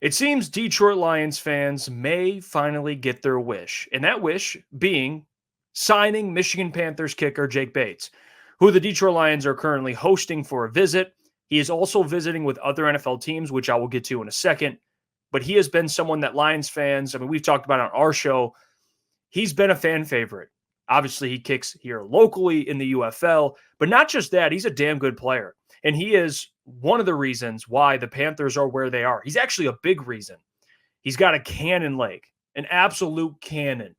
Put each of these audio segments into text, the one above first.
It seems Detroit Lions fans may finally get their wish, and that wish being signing Michigan Panthers kicker Jake Bates, who the Detroit Lions are currently hosting for a visit. He is also visiting with other NFL teams, which I will get to in a second. But he has been someone that Lions fans, I mean, we've talked about on our show. He's been a fan favorite. Obviously, he kicks here locally in the UFL, but not just that, he's a damn good player. And he is one of the reasons why the Panthers are where they are. He's actually a big reason. He's got a cannon leg, an absolute cannon.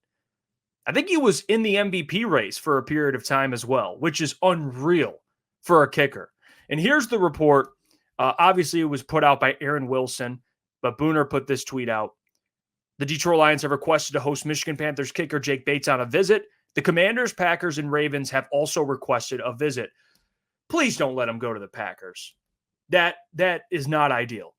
I think he was in the MVP race for a period of time as well, which is unreal for a kicker. And here's the report. Obviously, it was put out by Aaron Wilson, but Booner put this tweet out. The Detroit Lions have requested to host Michigan Panthers kicker Jake Bates on a visit. The Commanders, Packers, and Ravens have also requested a visit. Please don't let him go to the Packers. That is not ideal.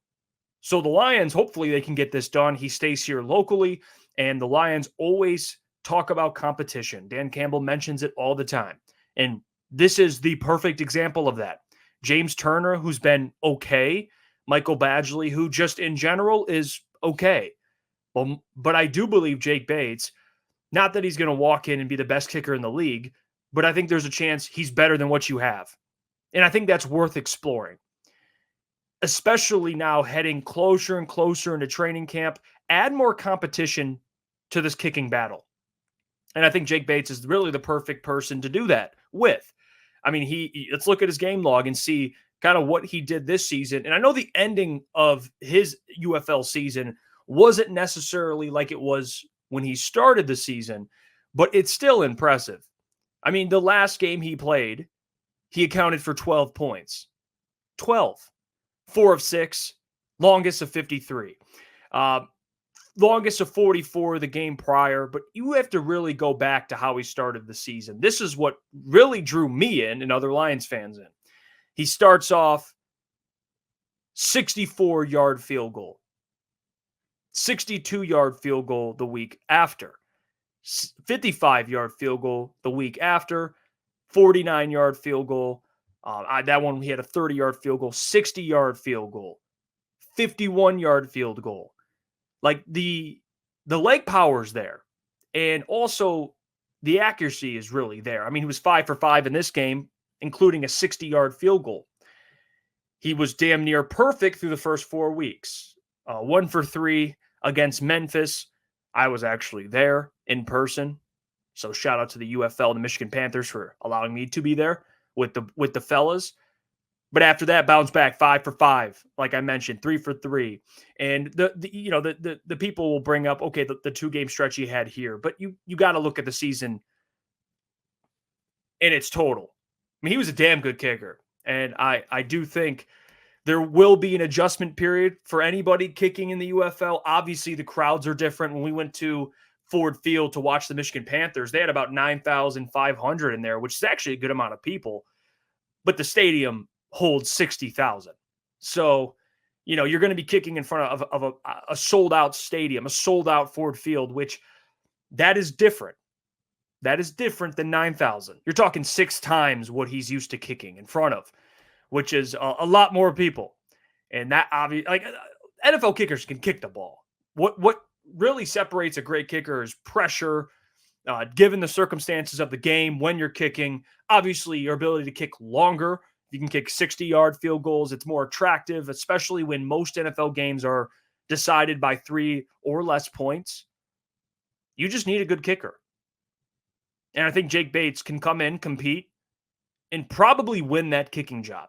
So the Lions, hopefully they can get this done. He stays here locally, and the Lions always talk about competition. Dan Campbell mentions it all the time. And this is the perfect example of that. James Turner, who's been okay. Michael Badgley, who just in general is okay. Well, but I do believe Jake Bates, not that he's going to walk in and be the best kicker in the league, but I think there's a chance he's better than what you have. And I think that's worth exploring, especially now heading closer and closer into training camp. Add more competition to this kicking battle. And I think Jake Bates is really the perfect person to do that with. I mean, let's look at his game log and see kind of what he did this season. And I know the ending of his UFL season wasn't necessarily like it was when he started the season, but it's still impressive. I mean, the last game he played, he accounted for 12 points. 12. 4 of 6, longest of 53. Longest of 44 the game prior, but you have to really go back to how he started the season. This is what really drew me in and other Lions fans in. He starts off 64-yard field goal, 62-yard field goal the week after, 55-yard field goal the week after, 49-yard field goal. That one, he had a 30-yard field goal, 60-yard field goal, 51-yard field goal. Like the leg power's there. And also the accuracy is really there. I mean, he was 5 for 5 in this game, including a 60-yard field goal. He was damn near perfect through the first 4 weeks. 1 for 3 against Memphis. I was actually there in person. So shout out to the UFL and the Michigan Panthers for allowing me to be there with the fellas. But after that, bounce back 5 for 5, like I mentioned, 3 for 3. And the people will bring up, okay, the 2-game stretch he had here, but you got to look at the season in its total. I mean, he was a damn good kicker, and I do think there will be an adjustment period for anybody kicking in the UFL. Obviously, the crowds are different. When we went to Ford Field to watch the Michigan Panthers, they had about 9,500 in there, which is actually a good amount of people. But the stadium holds 60,000. So, you're going to be kicking in front of a sold-out stadium, a sold-out Ford Field, which that is different. That is different than 9,000. You're talking 6 times what he's used to kicking in front of, which is a lot more people. And that obviously, like, NFL kickers can kick the ball. What really separates a great kicker is pressure, given the circumstances of the game when you're kicking. Obviously, your ability to kick longer. You can kick 60-yard field goals. It's more attractive, especially when most NFL games are decided by 3 or less points. You just need a good kicker. And I think Jake Bates can come in, compete, and probably win that kicking job.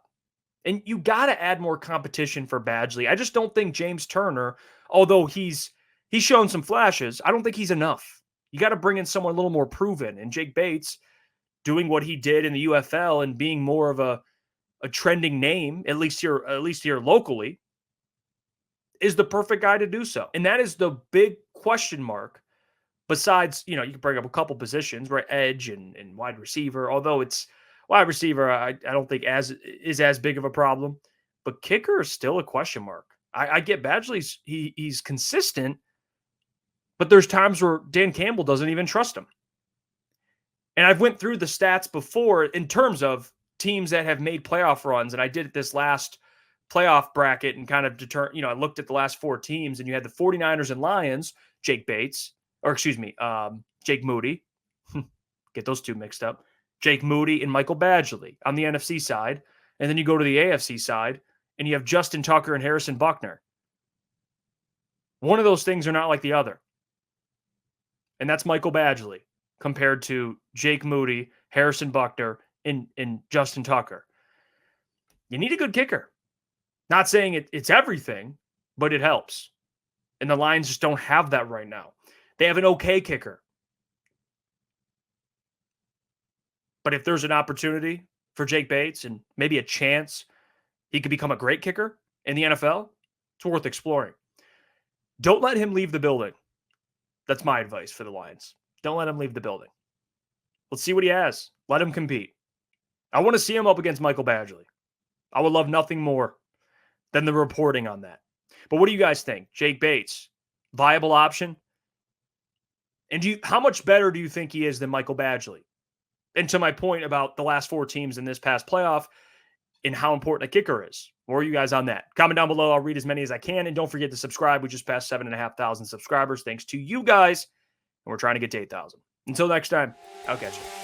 And you got to add more competition for Badgley. I just don't think James Turner, although he's shown some flashes, I don't think he's enough. You got to bring in someone a little more proven. And Jake Bates, doing what he did in the UFL and being more of a trending name, at least here locally, is the perfect guy to do so. And that is the big question mark. Besides, you can bring up a couple positions, right? Edge and wide receiver, although it's wide receiver, I don't think is as big of a problem. But kicker is still a question mark. I get Badgley's he's consistent, but there's times where Dan Campbell doesn't even trust him. And I've went through the stats before in terms of teams that have made playoff runs, and I did it this last playoff bracket and kind of I looked at the last 4 teams, and you had the 49ers and Lions, Jake Moody. Get those two mixed up. Jake Moody and Michael Badgley on the NFC side. And then you go to the AFC side, and you have Justin Tucker and Harrison Buckner. One of those things are not like the other. And that's Michael Badgley compared to Jake Moody, Harrison Buckner, and Justin Tucker. You need a good kicker. Not saying it's everything, but it helps. And the Lions just don't have that right now. They have an okay kicker. But if there's an opportunity for Jake Bates and maybe a chance he could become a great kicker in the NFL, it's worth exploring. Don't let him leave the building. That's my advice for the Lions. Don't let him leave the building. Let's see what he has. Let him compete. I want to see him up against Michael Badgley. I would love nothing more than the reporting on that. But what do you guys think? Jake Bates, viable option? And how much better do you think he is than Michael Badgley? And to my point about the last 4 teams in this past playoff and how important a kicker is. Where are you guys on that? Comment down below. I'll read as many as I can. And don't forget to subscribe. We just passed 7,500 subscribers. Thanks to you guys. And we're trying to get to 8,000. Until next time, I'll catch you.